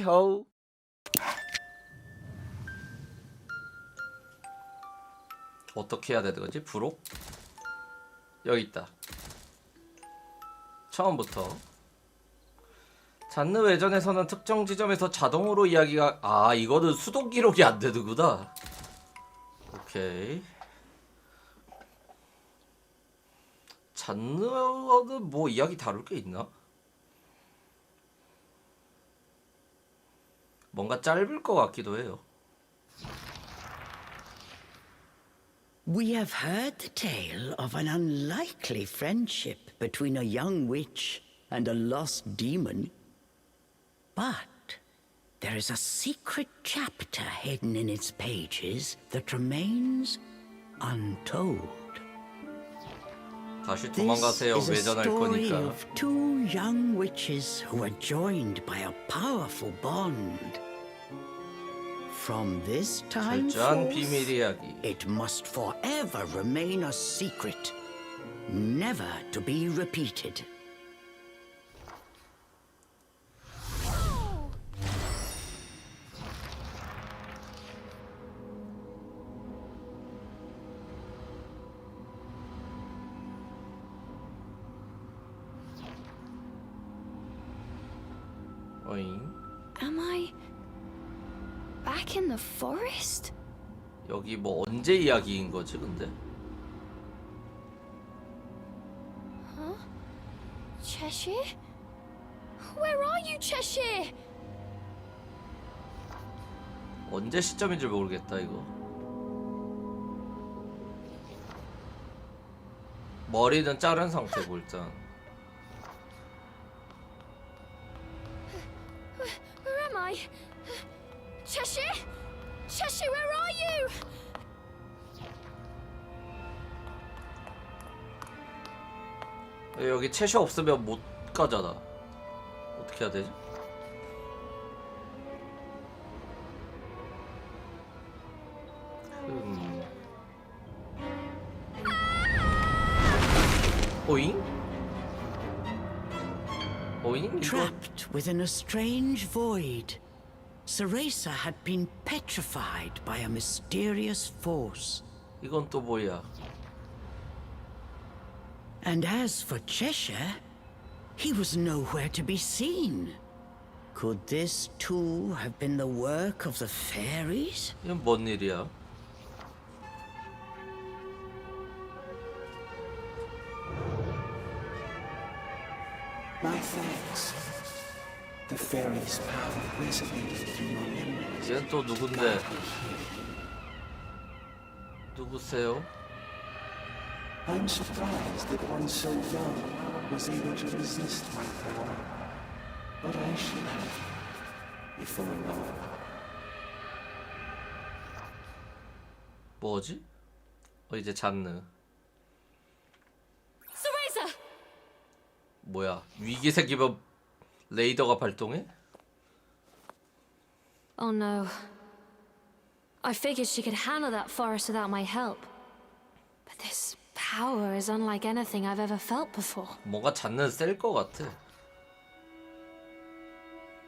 헤이호우. 어떻게 해야 되는 거지? 부록? 여기 있다. 처음부터. 잔느 외전에서는 특정 지점에서 자동으로 이야기가 이거는 수동 기록이 안 되는구나. 오케이. 잔느는 뭐 이야기 다룰 게 있나? 뭔가 짧을 것 같기도 해요. We have heard the tale of an unlikely friendship between a young witch and a lost demon. But there is a secret chapter hidden in its pages that remains untold. 다시 This 도망가세요. is a 외전할 story 거니까. of two young witches who were joined by a powerful bond. From this time 철저한 forth, 비밀 이야기. it must forever remain a secret, never to be repeated. 어잉? Am I back in the forest? 여기 뭐 언제 이야기인 거지 근데? Huh? Cheshire? Where are you, Cheshire? 언제 시점인지 모르겠다 이거. 머리는 자른 상태고 일단. Where am I? Cheshire? Cheshire, where are you? 여기 채셔 없으면 못 가잖아. 어떻게 해야 되지? 오잉? 오잉? 이거 Trapped within a strange void, Ceresa had been petrified by a mysterious force. 이건 또 뭐야? And as for Cheshire, he was nowhere to be seen. Could this too have been the work of the fairies? 이건 뭔 일이야? My thanks. The fairy's power resonated through my memories. 얘는 또 누군데? 누구세요? I'm surprised that one so young was able to resist my power. But I should have, before long. 뭐지? 이제 잤네. Ceresa! 뭐야? 위기 생기면 레이더가 발동해? Oh no. I figured she could handle that forest without my help. But this power is unlike anything I've ever felt before. 뭔가 잤는 셀 것 같아.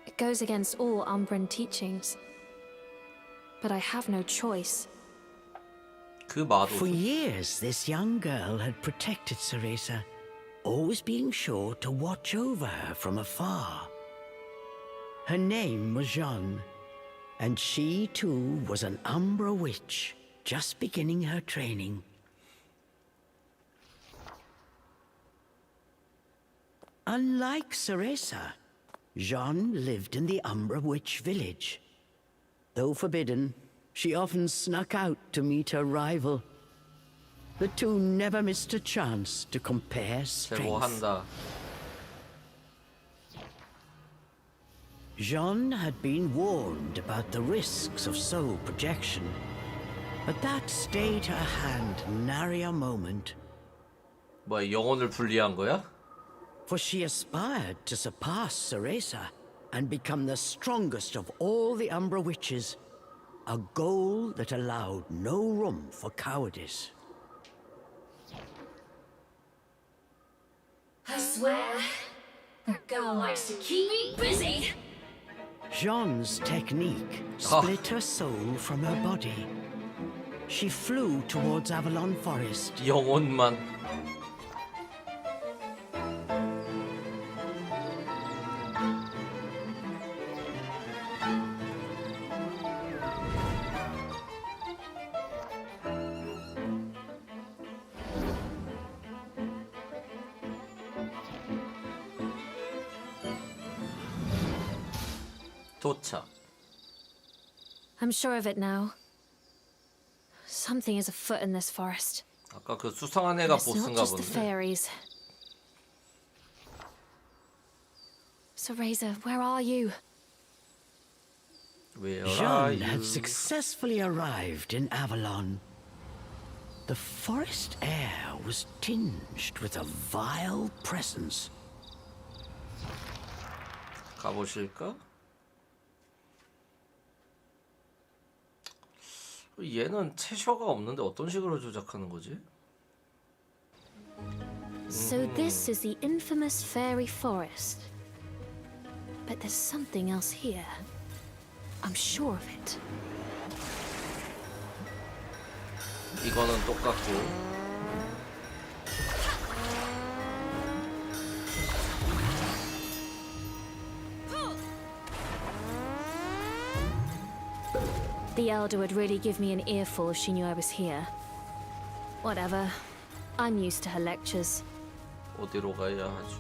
It goes against all Umbran teachings. But I have no choice. 그 마도. For years, this young girl had protected Ceresa, always being sure to watch over her from afar. Her name was Jeanne, and she too was an Umbra witch, just beginning her training. Unlike Ceresa, Jeanne lived in the Umbra witch village. Though forbidden, she often snuck out to meet her rival. The two never missed a chance to compare strength. 제보한다. Jeanne had been warned about the risks of soul projection, but that stayed her hand nary a moment. 뭐야 영혼을 분리한 거야? For she aspired to surpass Ceresa and become the strongest of all the Umbra witches, a goal that allowed no room for cowardice. I swear, that girl likes to keep me busy. Jean's technique split her soul from her body. She flew towards Avalon Forest. 영혼만. 도착. I'm sure of it now. Something is afoot in this forest. 아까 그 수상한 애가 It's not 보스인가 just the 본데. fairies. Sereja, where are you? Where are Jean you? had successfully arrived in Avalon. The forest air was tinged with a vile presence. 가보실까? 얘는 채셔가 없는데 어떤 식으로 조작하는 거지? So this is the infamous fairy forest. But there's something else here. I'm sure of it. 이거는 똑같고. The Elder would really give me an earful if she knew I was here. Whatever. I'm used to her lectures. 어디로 가야 하지?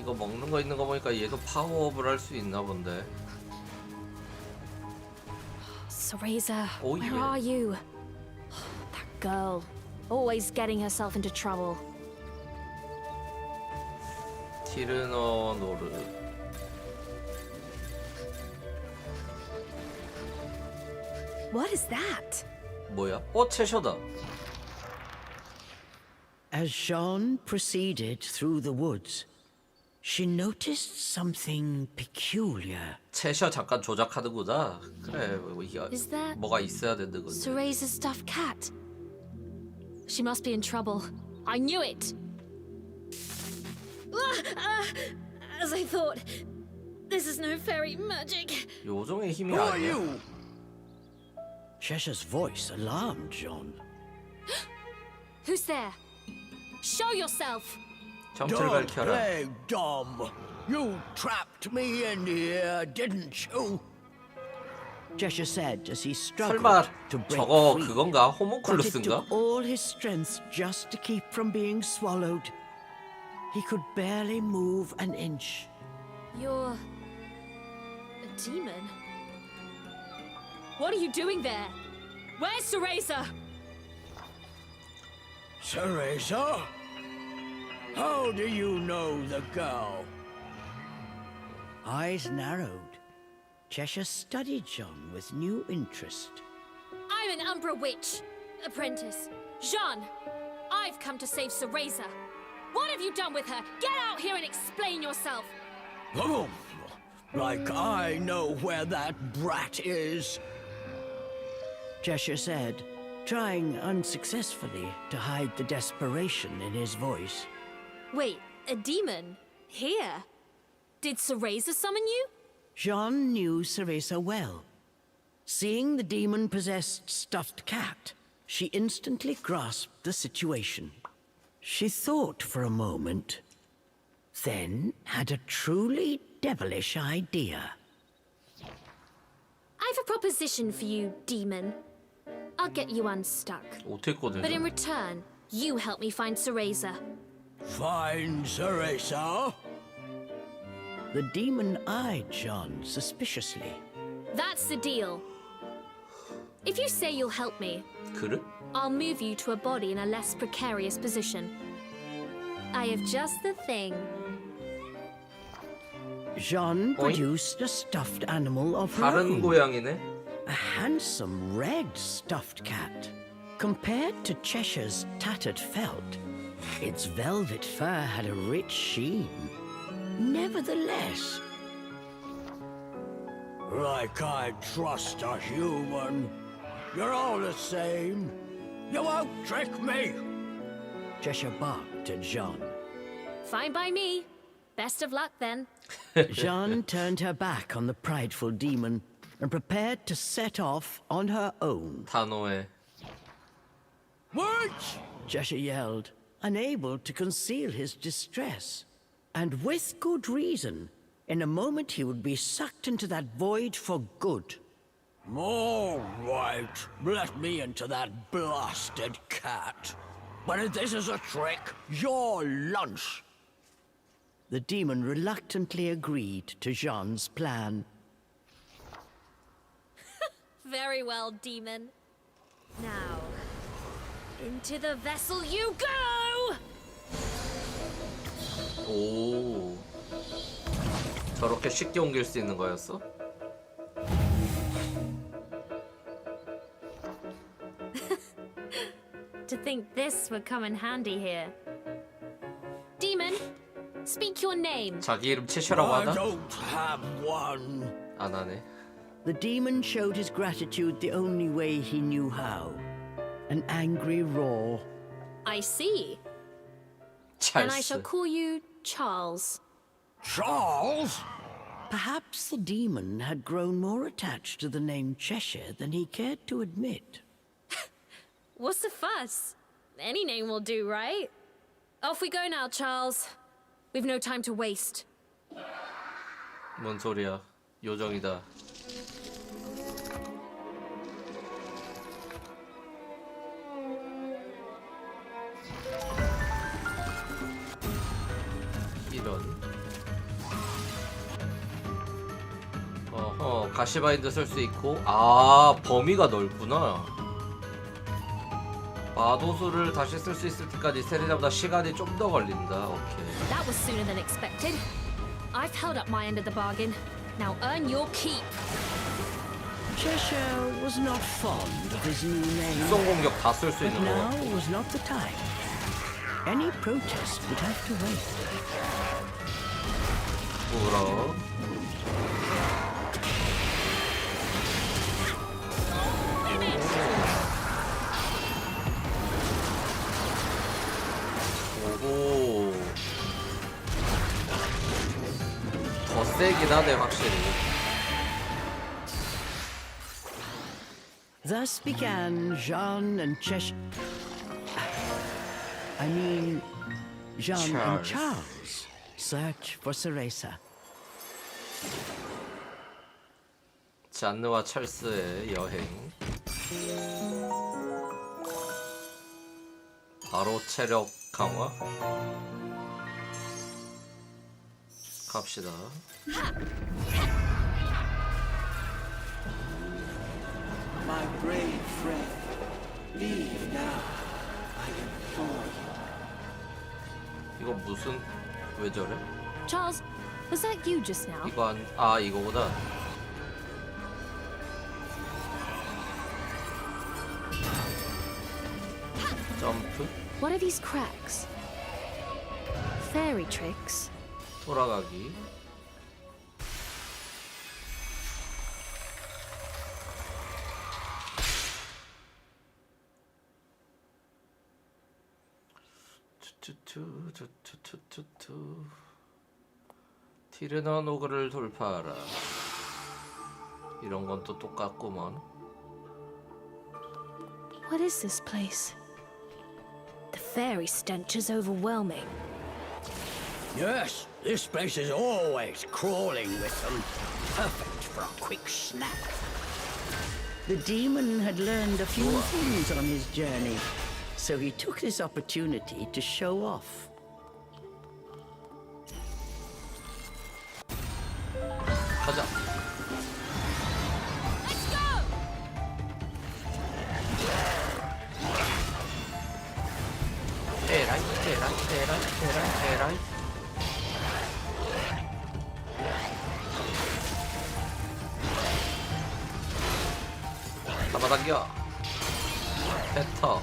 이거 먹는 거 있는 거 보니까 얘도 파워업을 할 수 있나 본데. Sereja, Oh, where yeah. are you? That girl. Always getting herself into trouble. 티르너 노르. What is that? 뭐야? 채셔다. As Jean proceeded through the woods, she noticed something peculiar. 채셔 잠깐 조작하는구나. 그래, 이게 Is that 뭐가 있어야 되는 건데. Sereja's stuffed cat? She must be in trouble. I knew it! As I thought, this is no fairy magic. 요정의 힘이 Who are 아니야. you? Cheshire's voice alarmed Jean. Who's there? Show yourself! 정체를 밝혀라. play dumb. You trapped me in here, didn't you? Cheshire said as he struggled 설마 to break 저거 free. 그건가? But it 호문클루스인가? took all his strength just to keep from being swallowed. He could barely move an inch. You're a demon? What are you doing there? Where's Sereja? Sereja? How do you know the girl? Eyes narrowed. Cheshire studied John with new interest. I'm an Umbra witch. Apprentice. Jean, I've come to save Sereja. What have you done with her? Get out here and explain yourself. Oh, like I know where that brat is. Cheshire said, trying unsuccessfully to hide the desperation in his voice. Wait, a demon? Here? Did Sereja summon you? Jean knew Ceresa well. Seeing the demon-possessed stuffed cat, she instantly grasped the situation. She thought for a moment, then had a truly devilish idea. I've a proposition for you, demon. I'll get you unstuck. 어땠거든? But in return, you help me find Sereja. Find Ceresa? The demon eyed John suspiciously. That's the deal. If you say you'll help me, 그래? I'll move you to a body in a less precarious position. I have just the thing. Jean Oink. produced a stuffed animal of her 다른 own. 고양이네? A handsome red stuffed cat. Compared to Cheshire's tattered felt, its velvet fur had a rich sheen. Nevertheless, like I trust a human. You're all the same. You won't trick me. Cheshire barked at Jean. Fine by me. Best of luck then. Jeanne turned her back on the prideful demon and prepared to set off on her own. 단호해. Witch! Cheshire yelled, unable to conceal his distress. And with good reason. In a moment he would be sucked into that void for good. All right, let me into that blasted cat. But if this is a trick, your lunch. The demon reluctantly agreed to Jean's plan. Very well, demon. Now, into the vessel you go! 오. 저렇게 쉽게 옮길 수 있는 거였어? To think this would come in handy here. Demon, speak your name. 자기 이름 채셔라고 하나? don't have one. 안 하네. The demon showed his gratitude the only way he knew how. An angry roar. I see. Then I shall 찰스. call you Charles. Charles? Perhaps the demon had grown more attached to the name Cheshire than he cared to admit. What's the fuss? Any name will do, right? Off we go now, Charles. We've no time to waste. 뭔 소리야? 요정이다. 이런. 어허, 가시바인드 쓸 수 있고. 아, 범위가 넓구나. 마도수를 다시 쓸 수 있을 때까지 세레자보다 시간이 좀 더 걸린다. 오케이. That was sooner than expected. I've held up my end of the bargain. Now earn your keep. Cheshire was not fond of his new name, 수송 공격 다 쓸 수 but 있는 now 거. was not the time. Any protest would have to wait. 울어. 오호. 더 세긴 하네 확실히. Thus began Jean and Cheshire. I mean, Jean and Charles' search for Cereza. 잔느와 찰스의 여행. 바로 체력 강화. 갑시다. My brave friend, leave now. I implore you. 이거 무슨 왜 저래? Charles, was that you just now? 이거 아 이거보다. 점프. What are these cracks? Fairy tricks? 돌아가기. 투투투투투투투. 티르넌 오그를 돌파하라. 이런 건 또 똑같구먼. What is this place? The fairy stench is overwhelming. Yes, this place is always crawling with them. Perfect for a quick snack. The demon had learned a few things on his journey, so he took this opportunity to show off. 가자. Let's go! 에라이 에라이 에라이 에라이 에라이. 잡아당겨. 뱉어.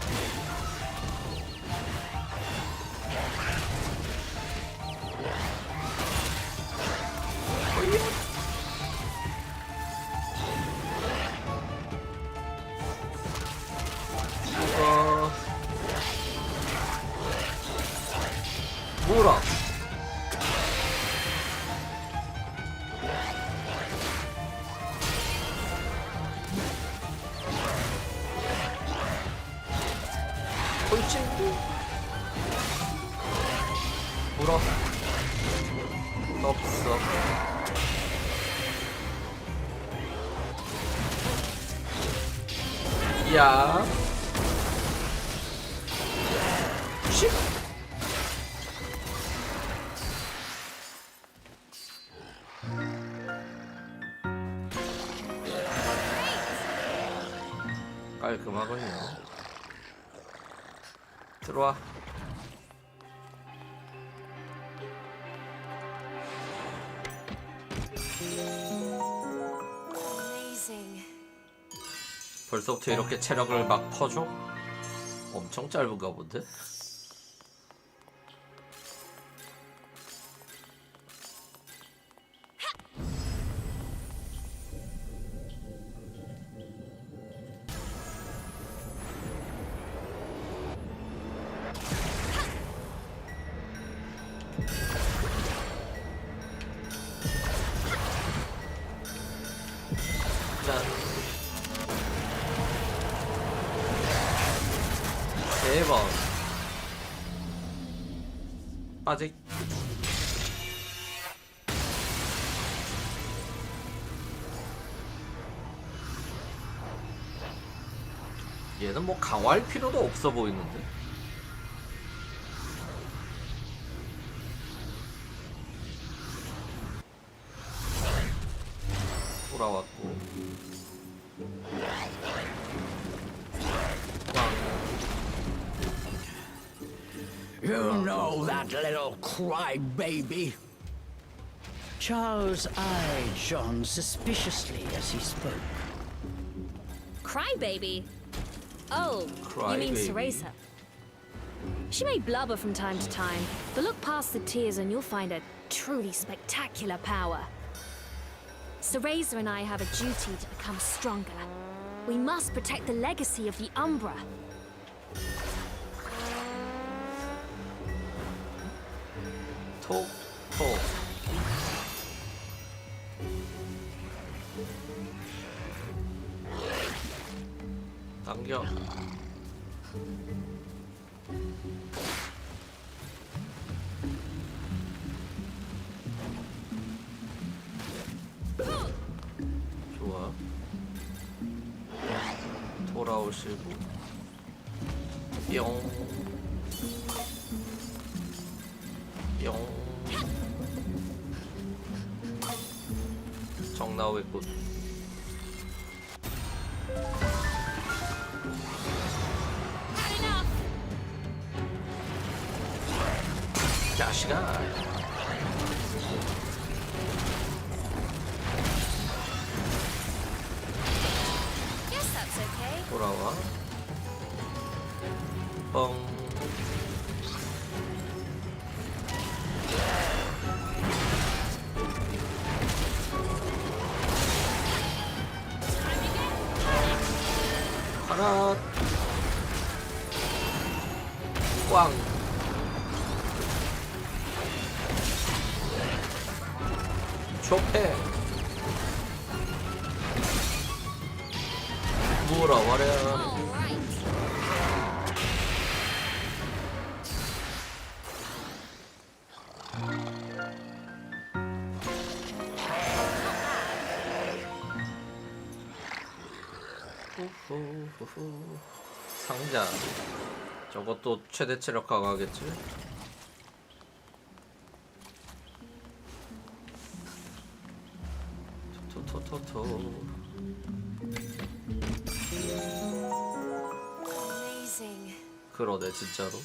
이거 뭐라? 불어. 없어. 야. 쉿. 깔끔하군요. 들어와. Amazing. 벌써부터 이렇게 체력을 막 퍼줘? 엄청 짧은가 본데? 대박. 아직 얘는 뭐 강화할 필요도 없어 보이는데. 돌아왔고. You know that little crybaby? Charles eyed Jean suspiciously as he spoke. Crybaby? Oh, you mean Crybaby. Cereza. She may blubber from time to time, but look past the tears and you'll find a truly spectacular power. Cereza and I have a duty to become stronger. We must protect the legacy of the Umbra. 톡, 톡. 당겨. 좋아. 돌아오시고. 뿅. 뿅. 정 나오겠군. 자식아. Guess that's okay. 돌아와. 뻥. 하나. 꽝. 쇼패. 물어버려. All right. 후후후후. 상자. 저것도 최대 체력 강화겠지? 토토토토. Amazing. 그러네 진짜로.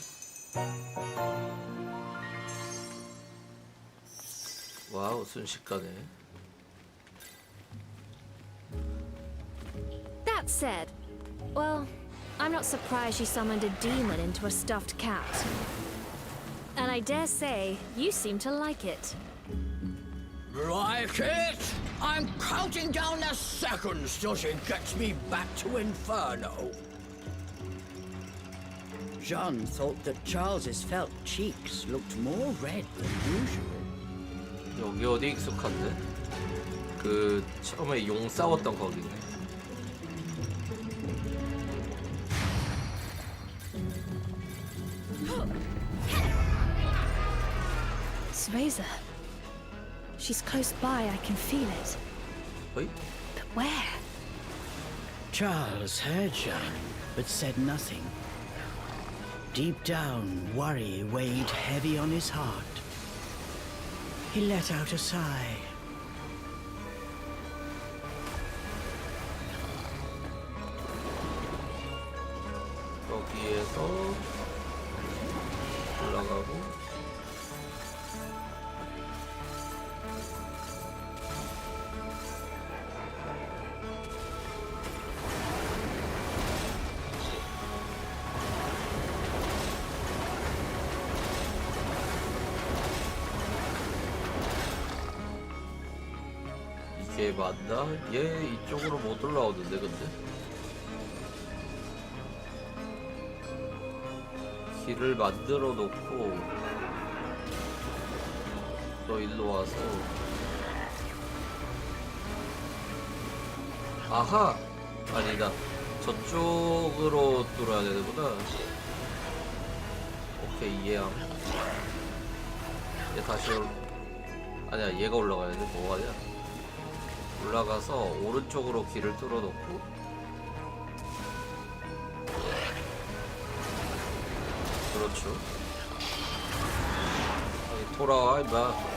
와우 순식간에. That said, well, I'm not surprised she summoned a demon into a stuffed cat. And I dare say, you seem to like it. Like it? I'm counting down the seconds till she gets me back to Inferno. Jean thought that Charles's felt cheeks looked more red than usual. 여기 어디 익숙한데? 그 처음에 용 싸웠던 거기네. Sereza. She's close by, I can feel it. 어이? But where? Charles heard you, but said nothing. Deep down, worry weighed heavy on his heart. He let out a sigh. 여기에서 올라가고 이게 맞나? 얘 이쪽으로 못 올라오는데 근데? 길을 만들어 놓고 너 일로 와서 아하! 아니다 저쪽으로 뚫어야 되는구나. 오케이 이해함. 얘 다시 아니야 얘가 올라가야 돼. 뭐하냐 올라가서 오른쪽으로 길을 뚫어 놓고 그렇죠. 여기 돌아와 임마.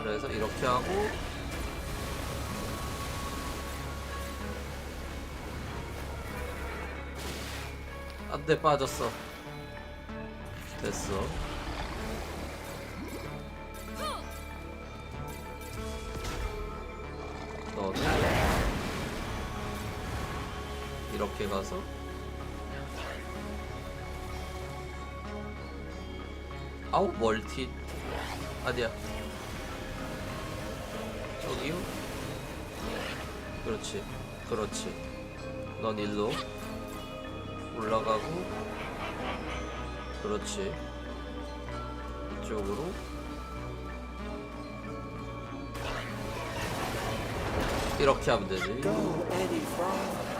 그래서 이렇게 하고 안돼 빠졌어. 됐어. 너는 이렇게 가서 아우 멀티 아니야 저기요. 그렇지 그렇지. 넌 일로 올라가고 그렇지 이쪽으로 이렇게 하면 되지. Go any farther,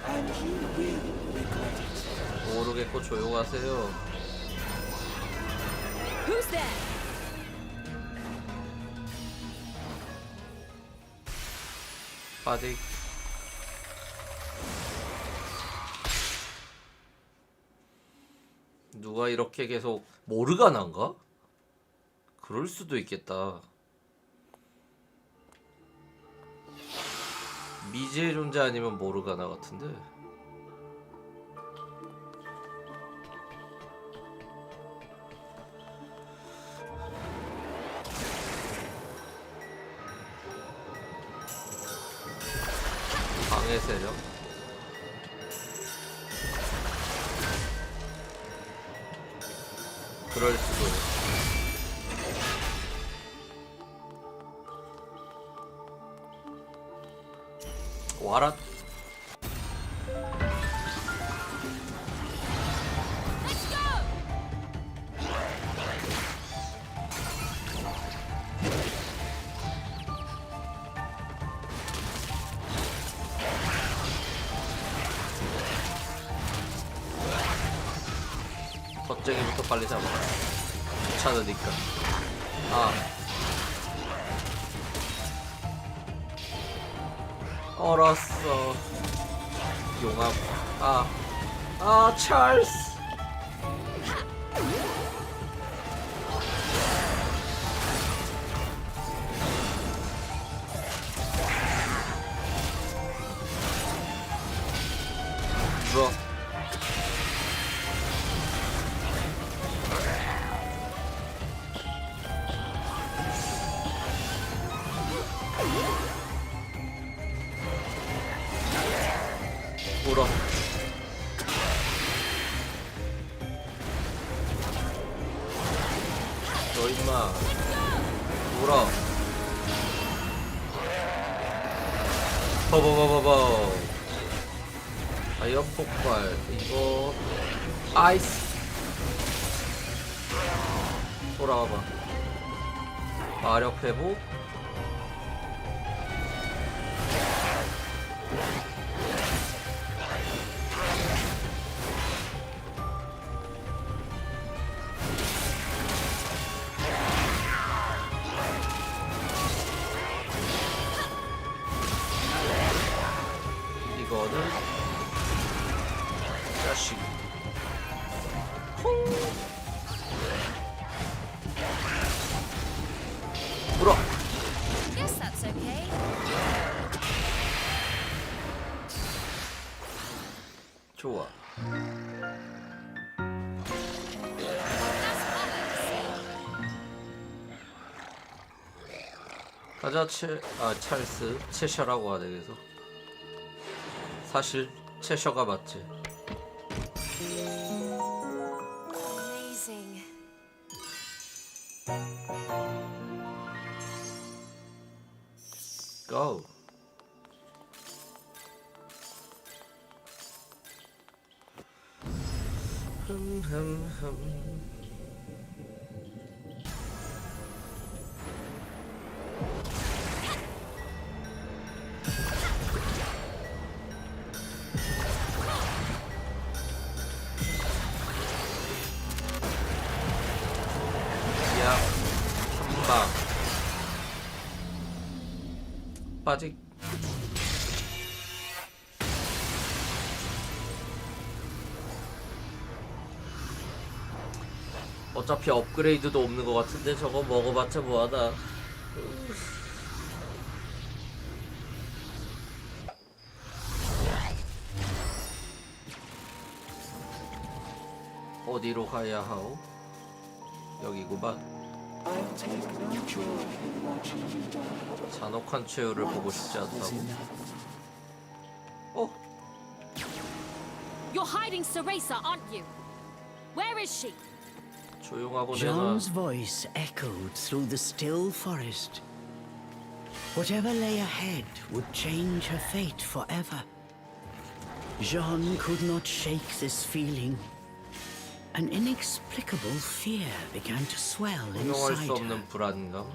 and you will regret it. 모르겠고 조용하세요. Who's there? 아직 누가 이렇게 계속 모르가나인가? 그럴 수도 있겠다. 미지의 존재 아니면 모르가나 같은데. 방해 세력. 그럴 수도. 와라. 덧쟁이부터 빨리 잡아. 귀찮으니까. 아. 얼었어. 용암. 아, 찰스. 물어. 물어. 너 임마 물어. 버버버버버. 아이언 폭발. 이거 아이스. 돌아와봐. 마력 회복. 물어. Guess that's okay. 좋아. 가자 찰스 채셔라고 하네. 그래서 사실 채셔가 맞지. Amazing. Go. 야, 한방 빠직. 어차피 업그레이드도 없는 것 같은데 저거 먹어봤자 뭐하나. 어디로 가야 하오? 여기구만. I'll take no joy in watching you die. 잔혹한 최후를 보고 싶지 Was 않다고. enough. 어? You're hiding Cereza, aren't you? Where is she? 조용하고 내놔. Jean's voice echoed through the still forest. Whatever lay ahead would change her fate forever. Jean could not shake this feeling. An inexplicable fear began to swell 운용할 inside 수 her. 없는 불안감.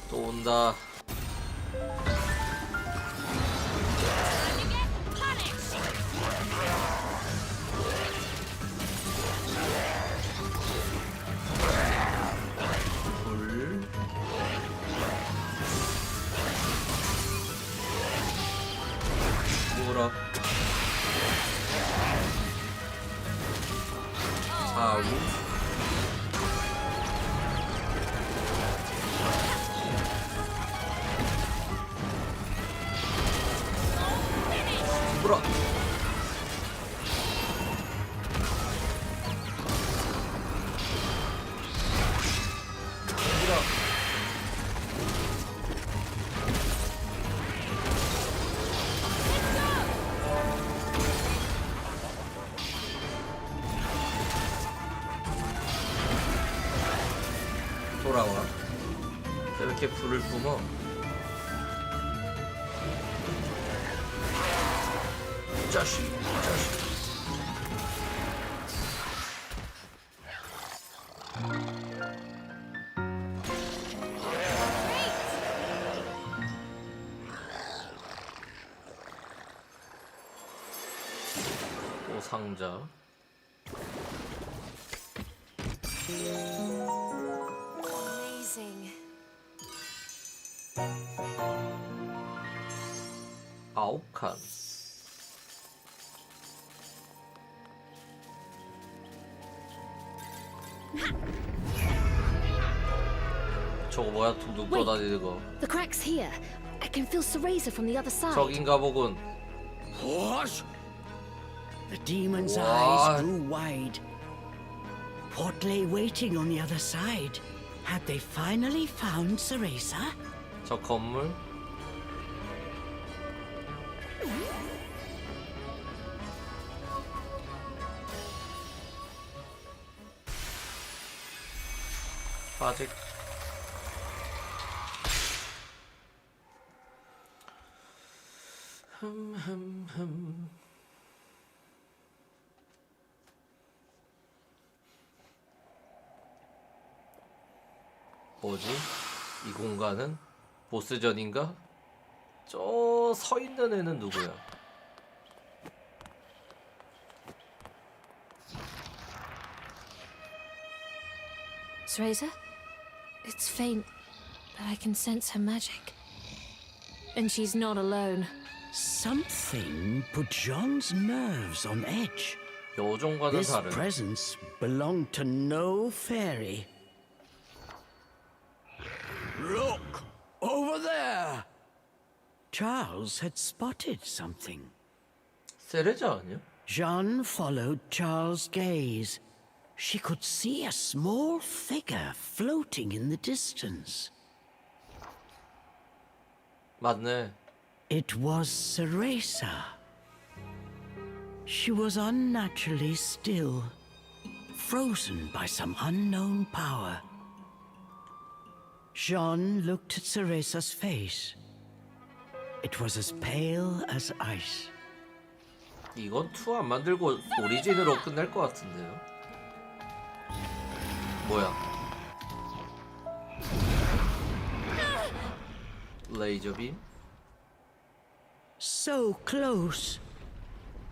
또 온다. 불. 물어. 좌우. 물어. 물어. 돌아와. 왜 이렇게 불을 뿜어? 자식, 자식. 또 상자. Amazing. 9칸. 저거 뭐야? 둥둥 떠다니는 거. The crack's here. I can feel Cereza from the other side. 저긴가 보군. The demon's What? eyes grew wide. What lay waiting on the other side? Had they finally found Cereza? 저 건물. 아직 뭐지? 이 공간은 보스전인가? 저 서 있는 애는 누구야? Cereza? It's faint, but I can sense her magic. And she's not alone. Something put Jean's nerves on edge. 요정과는 This 다른. presence belonged to no fairy. Look! Over there! Charles had spotted something. 세레자 아니야? Jean followed Charles' gaze. She could see a small figure floating in the distance. 맞네. It was Cereza. She was unnaturally still, frozen by some unknown power. Jean looked at Cereza's face. It was as pale as ice. 이건 2 안 만들고 오리진으로 끝날 것 같은데요. 뭐야? 레이저 빔? So close.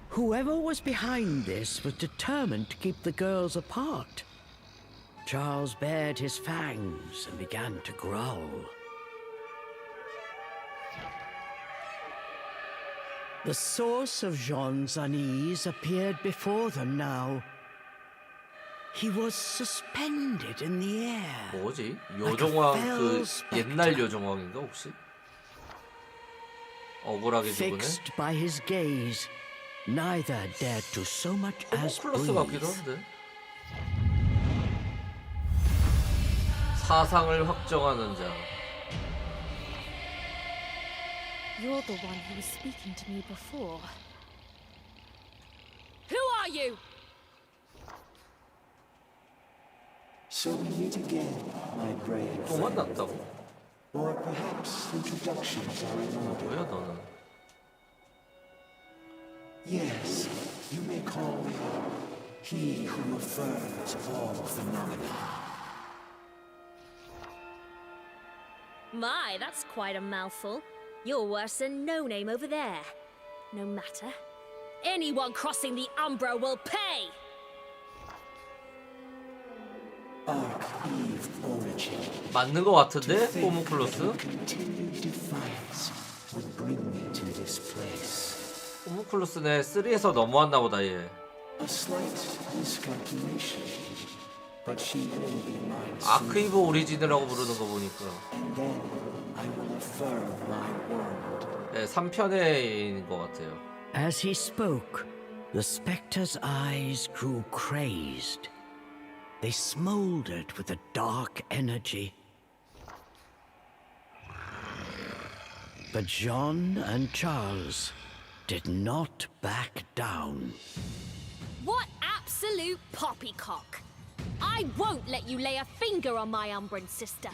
Whoever was behind this was determined to keep the girls apart. Charles bared his fangs and began to growl. The source of Jean's unease appeared before them now. He was suspended in the air. 뭐지? 요정왕 그 옛날 요정왕인가 혹시? 억울하게 죽으네. Fixed by his gaze, neither dared to so much as 클로스 같기도 breathe. 한데. 사상을 확정하는 자. You're the one who was speaking to me before. Who are you? So we meet again, my brave 또 friend. 만났다고? Or perhaps introductions are in order. 뭐야 너는? Yes, you may call me he who affirms all phenomena. My, that's quite a mouthful. You're worse than No Name over there. No matter. Anyone crossing the Umbra will pay! Arc-Eve origin. 맞는 거 같은데? 호문클로스? Continued defiance would bring me to this place. 호문클로스네 3에서 넘어왔나 보다 얘. A slight miscalculation, but she will be mine soon. 아크이브 오리진이라고 부르는 거 보니까. And then I will affirm my word. 네, 3편인 것 같아요. As he spoke, the spectre's eyes grew crazed. They smoldered with a dark energy. But Jean and Charles did not back down. What absolute poppycock! I won't let you lay a finger on my Umbran sister.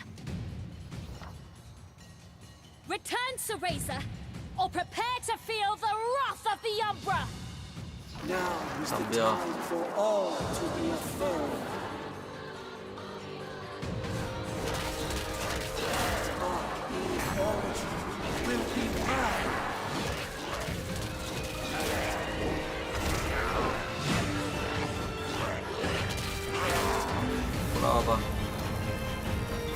Return Cereza, or prepare to feel the wrath of the Umbra! Now is the 담배야. time for all to be affirmed. Arc-Eve origin will be mine. 돌아와봐.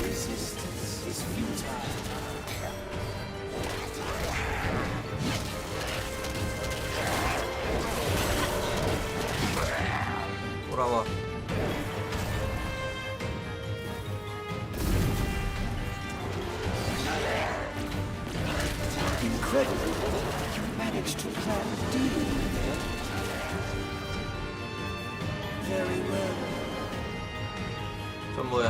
Resistance is futile. 돌아와. Incredible. You managed to plant a demon in there. Very well. 전 뭐야?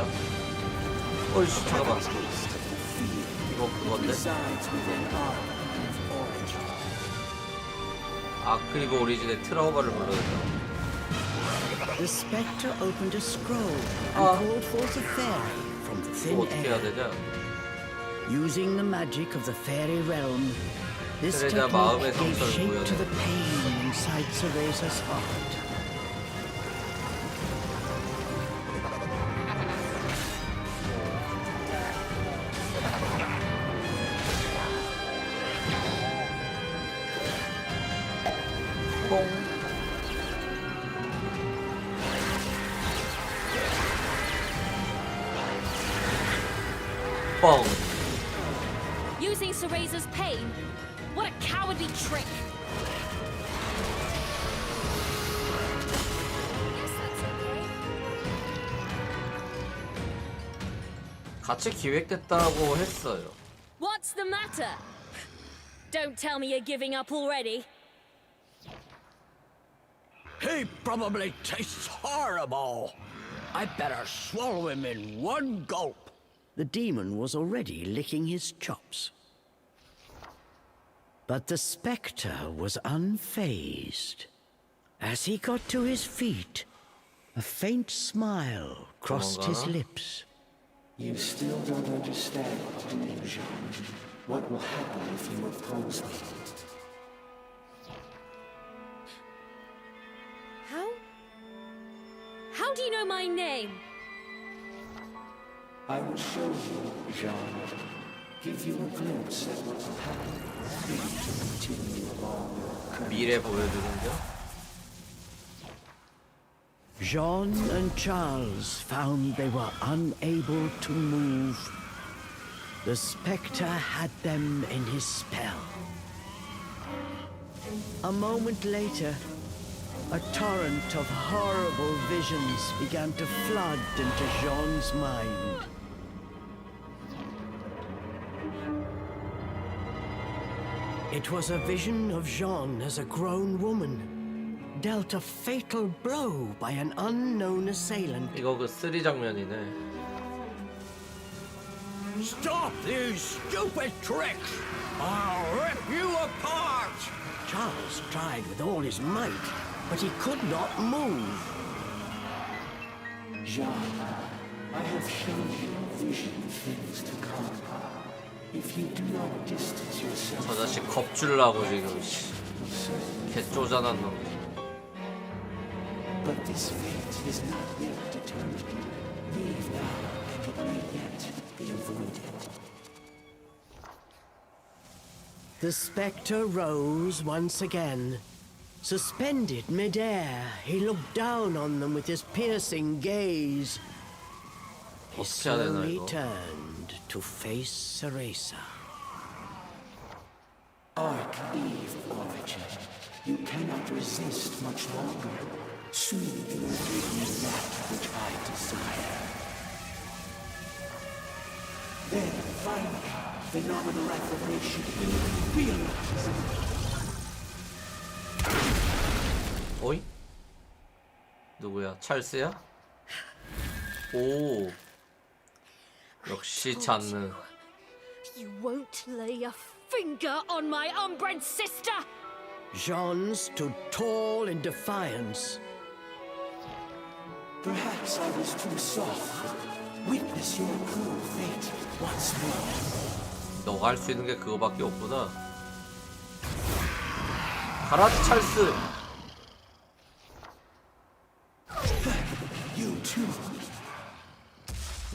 어이씨 잠깐만. Taste of the fear 이거 그건데? resides within Arc-Eve origin. 아크이브 오리진의 트라우마를 불러낸다. The spectre opened a scroll and called forth a fairy from 이거 thin 어떻게 해야 air. 되냐? Using the magic of the fairy realm, this 세레자 technique 마음의 gave 성서를 shape to 보여줘. the pain inside Cereza's heart. 뽕. 뻥. Using Sereza's pain? What a cowardly trick! Yes, that's okay. 같이 기획됐다고 했어요. What's the matter? Don't tell me you're giving up already. He probably tastes horrible. I better swallow him in one gulp. The demon was already licking his chops. But the spectre was unfazed. As he got to his feet, a faint smile crossed his lips. You still don't understand, do you, Jean? What will happen if you oppose me? How do you know my name? I will show you, Jean. Give you a glimpse at what will happen if you continue along your current. 미래 보여주는겨? Jean and Charles found they were unable to move. The spectre had them in his spell. A moment later, a torrent of horrible visions began to flood into Jean's mind. It was a vision of Jean as a grown woman, dealt a fatal blow by an unknown assailant. 이거 그 3 장면이네. Stop these stupid tricks! I'll rip you apart! Charles tried with all his might, but he could not move. Jean, I have shown you a vision of things to come. If you do not distance yourself, 저 자식 겁줄라고 지금 개 쪼잔한 놈. but this fate is not yet determined. Leave now, and it may yet be avoided. The spectre rose once again. Suspended mid-air, he looked down on them with his piercing gaze. He 어떻게 해야 되나 slowly 이거? turned to face Sereza. Arc Eve Origin, you cannot resist much longer. Soon you will give me that which I desire. Then, finally, phenomenal affirmation will be realized. 어이? 누구야? 찰스야? 오. 역시 잔느. You won't lay a finger on my unbred sister! Jean stood tall in defiance. Perhaps I was too soft. Witness your cruel fate once more. 너가 할 수 있는 게 그거밖에 없구나. 가라지 찰스. You too.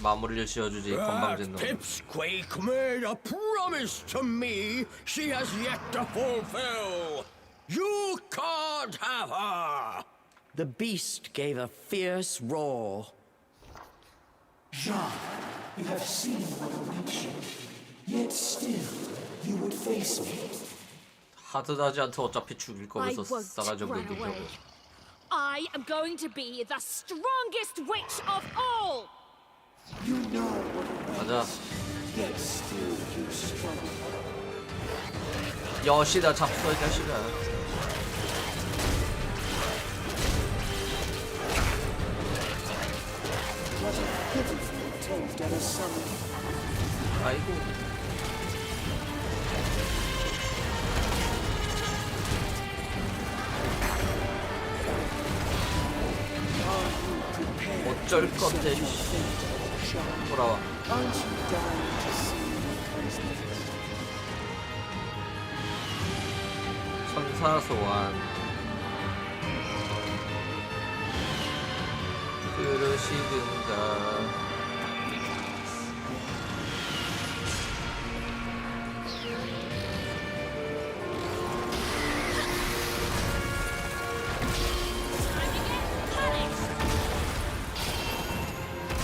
마무리를 지어주지 건방진 놈. Pipsqueak made a promise to me she has yet to fulfill. You can't have her. The beast gave a fierce roar. Jean, you have seen what awaits you. Yet still, you would face me. 하드하지한테 어차피 죽일 I 거면서 won't 싸가지 없는 run 놈 away. 저거. I am going to be the strongest witch of all! You know what 가자. awaits. Yet still you struggle. 여시다 잡숴 이 자식아. What a pitiful attempt at a summon. 아이고. 어쩔 건데. 돌아와. Aren't you dying to see what comes next? 천사 소환. 그러시든가.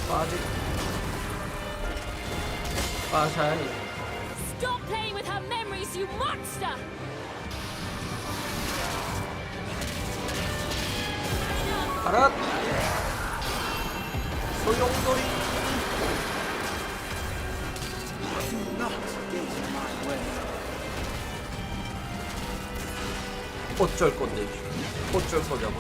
빠지. 빠샤이. Stop playing with her memories, you monster! 가라! 소용돌이! 어쩔 건데? 어쩔 거냐고.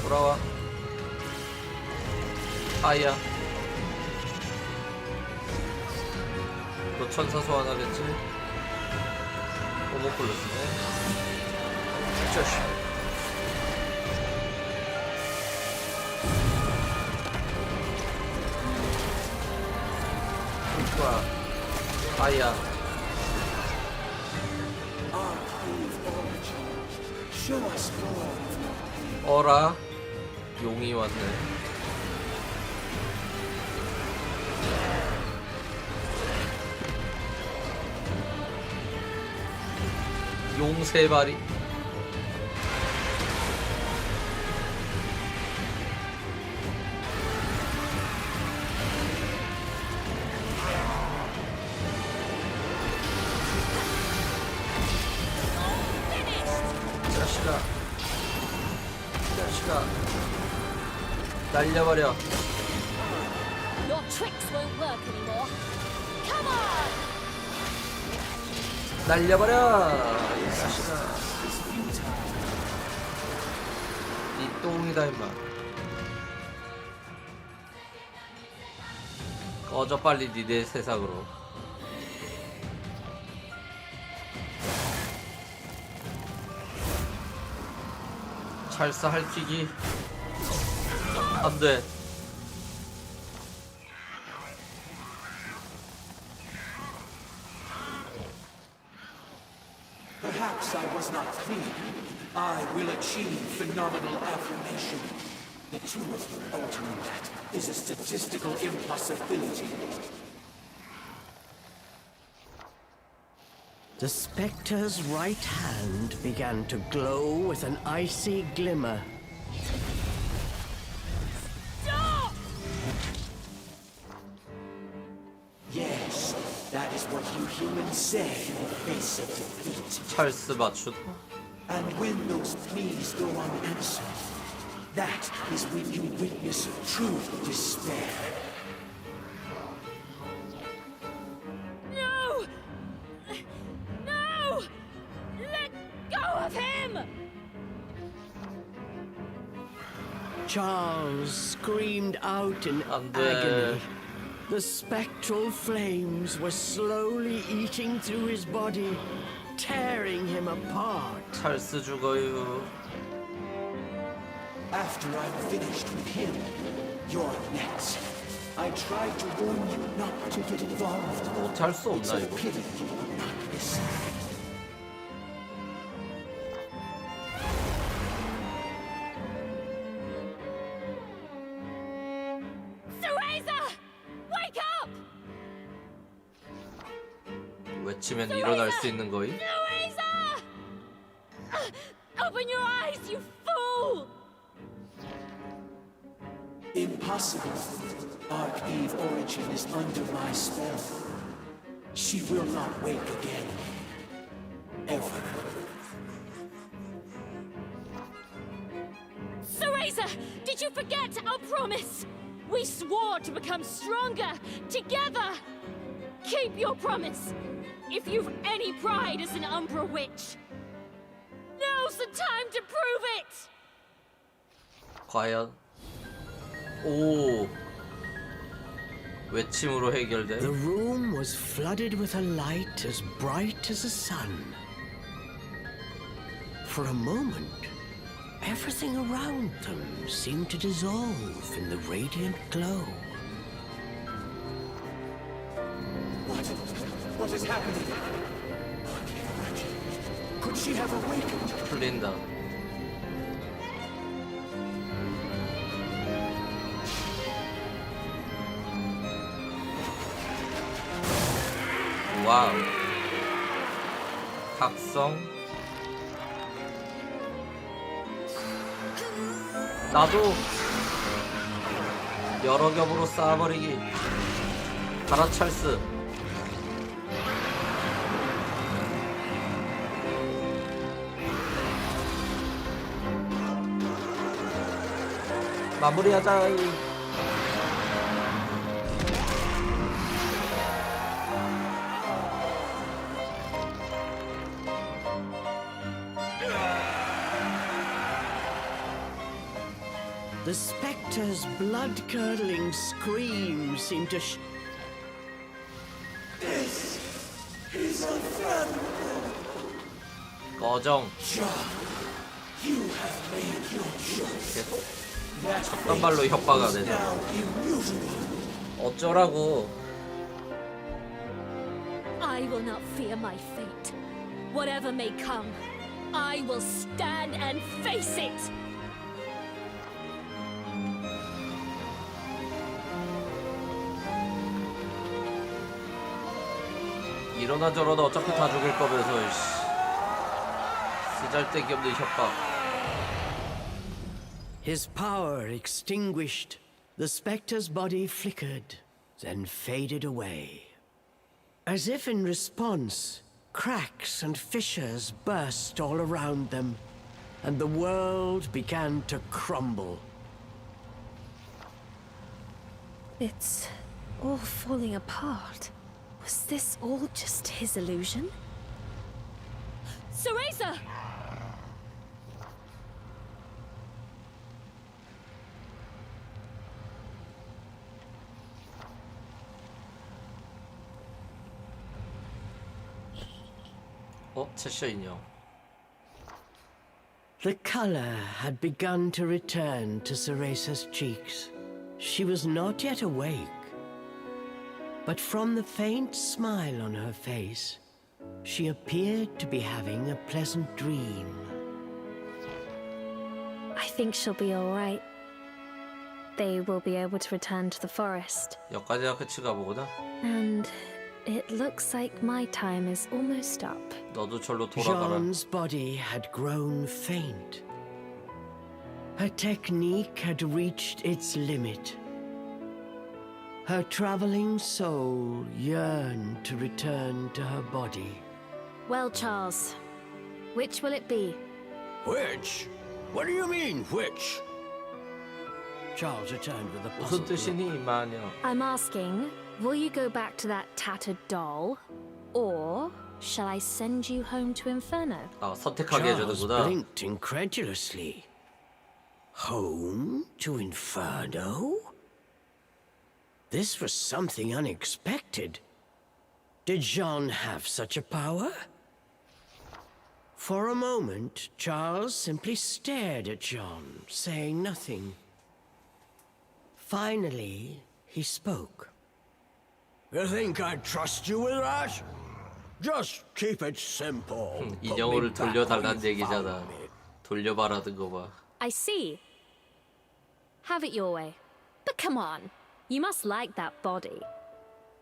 돌아와. 아이야. 너 천사 소환하겠지? 오모플러스네. 자식. 좋아. 아이야. 어라. 용이 왔네. 용 세 마리. 자식아, 자식아, 날려버려. Your tricks won't work anymore. Come on! 날려버려. 이 자식아. 이 똥이다 임마. 꺼져 빨리 니네 세상으로. 찰스 할퀴기 안돼. Perhaps I was not clear. I will achieve phenomenal affirmation. The two of you altering that is a statistical impossibility. The spectre's right hand began to glow with an icy glimmer. Stop! Yes, that is what you humans say in the face of defeat. 찰스 맞추다. And when those pleas go unanswered, that is when you witness true despair. No! No! Let go of him! Charles screamed out in 안 돼. agony. The spectral flames were slowly eating through his body, tearing him apart. 찰스 죽어요. After I'm finished with him, you're next. I tried to warn you not to get involved. 못할 수 It's 없나 a 이거? pity you will not listen. Cereza! Wake up! 외치면 일어날 수 있는 거임? Cereza! Open your eyes, you fool! Impossible. Archeve Origin is under my spell. She will not wake again. Ever. Cereza, did you forget our promise? We swore to become stronger together. Keep your promise. If you've any pride as an Umbra witch, now's the time to prove it. 과연? 오. 외침으로 해결돼? The room was flooded with a light as bright as the sun. For a moment, everything around them seemed to dissolve in the radiant glow. What is happening? Could she have awakened? 풀린다. 와우. 각성. 나도. 여러 겹으로 쌓아버리기. 가라 찰스. 마무리하자. The spectre's blood-curdling scream seemed to He's a friend. 꺼정. You have made your choice. 첫 발로 협박하네. Now immutable. 어쩌라고. I will not fear my fate. Whatever may come, I will stand and face it. 이러나 저러나 어차피 다 죽일 거면서 쓰잘데기 없는 협박. His power extinguished. The spectre's body flickered, then faded away. As if in response, cracks and fissures burst all around them, and the world began to crumble. It's all falling apart. Was this all just his illusion? Cereza! 채셔 인형. The color had begun to return to Ceresa's cheeks. She was not yet awake, but from the faint smile on her face, she appeared to be having a pleasant dream. I think she'll be all right. They will be able to return to the forest. 여기까지가 끝이가 보구나. And it looks like my time is almost up. 너도 절로 돌아가라. Jean's body had grown faint. Her technique had reached its limit. Her traveling soul yearned to return to her body. Well, Charles, which will it be? Which? What do you mean, which? Charles returned with a 무슨 puzzled look. 뜻이니 마녀? I'm asking, will you go back to that tattered doll? Or shall I send you home to Inferno? 아 선택하게 Charles 해주는구나. blinked incredulously. Home to Inferno? This was something unexpected. Did Jean have such a power? For a moment, Charles simply stared at Jean, saying nothing. Finally, he spoke. You think I'd trust you with that? Just keep it simple. 인형을 돌려달라는 얘기잖아. 돌려봐라는 거 봐. I see. Have it your way. But come on, you must like that body.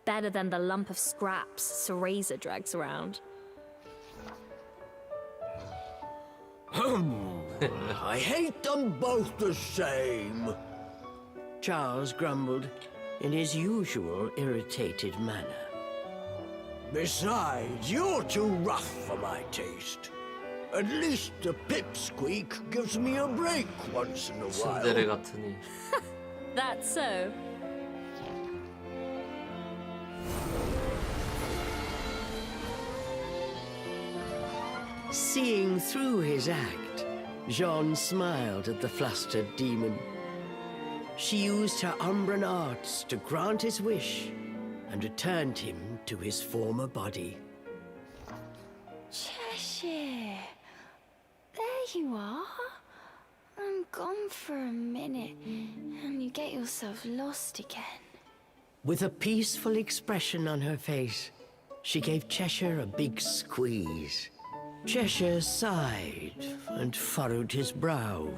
Better than the lump of scraps Cereza drags around. I hate them both the same. Charles grumbled in his usual irritated manner. Besides, you're too rough for my taste. At least the pipsqueak gives me a break once in a 츤데레 while. 같으니. That's so. Seeing through his act, Jean smiled at the flustered demon. She used her Umbran arts to grant his wish and returned him to his former body. Cheshire, there you are. I'm gone for a minute, and you get yourself lost again. With a peaceful expression on her face, she gave Cheshire a big squeeze. Cheshire sighed and furrowed his brow,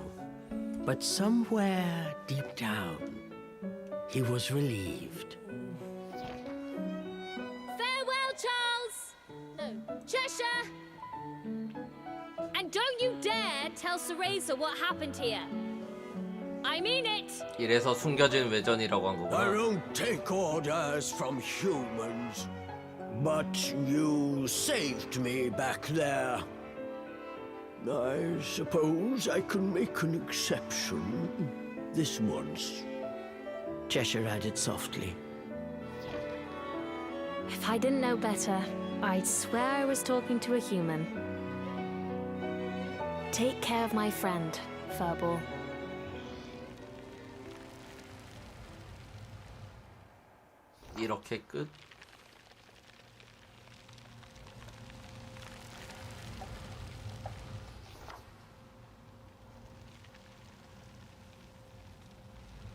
but somewhere deep down, he was relieved. Farewell, Charles! No, Cheshire! And don't you dare tell Cereza what happened here. I mean it! 이래서 숨겨진 외전이라고 한 I 거구나. don't take orders from humans. But you saved me back there. I suppose I can make an exception this once. Cheshire added softly. If I didn't know better, I'd swear I was talking to a human. Take care of my friend, Furball. 이렇게 끝.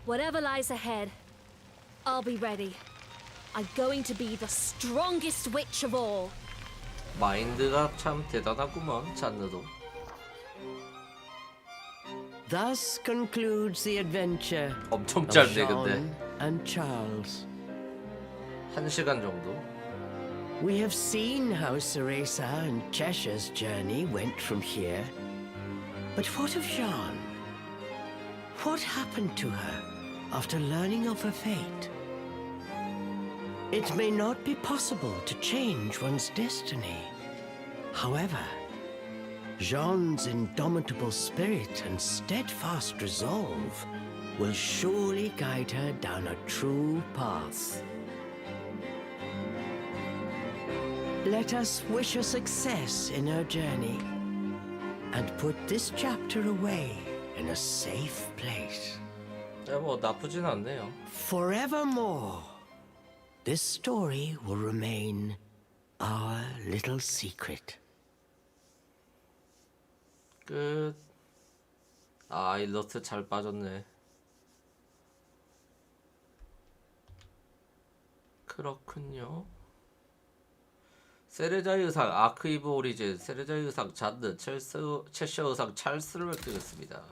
Whatever lies ahead, I'll be ready. I'm going to be the strongest witch of all. 마인드가 참 대단하구먼, 잔느도. Thus concludes the adventure 엄청 of 짧네, 근데. Jean and Charles. 1시간 정도. We have seen how Ceresa and Cheshire's journey went from here. But what of Jean? What happened to her after learning of her fate? It may not be possible to change one's destiny. However, Jean's indomitable spirit and steadfast resolve will surely guide her down a true path. Let us wish her success in her journey and put this chapter away in a safe place. 네, 뭐 나쁘진 않네요. Forevermore, this story will remain our little secret. 끝. 아, 일러스트 잘 빠졌네. 그렇군요. 세레자의 의상 아크이브 오리진, 세레자의 의상 잔드, 체셔 의상 찰스를 획득했습니다.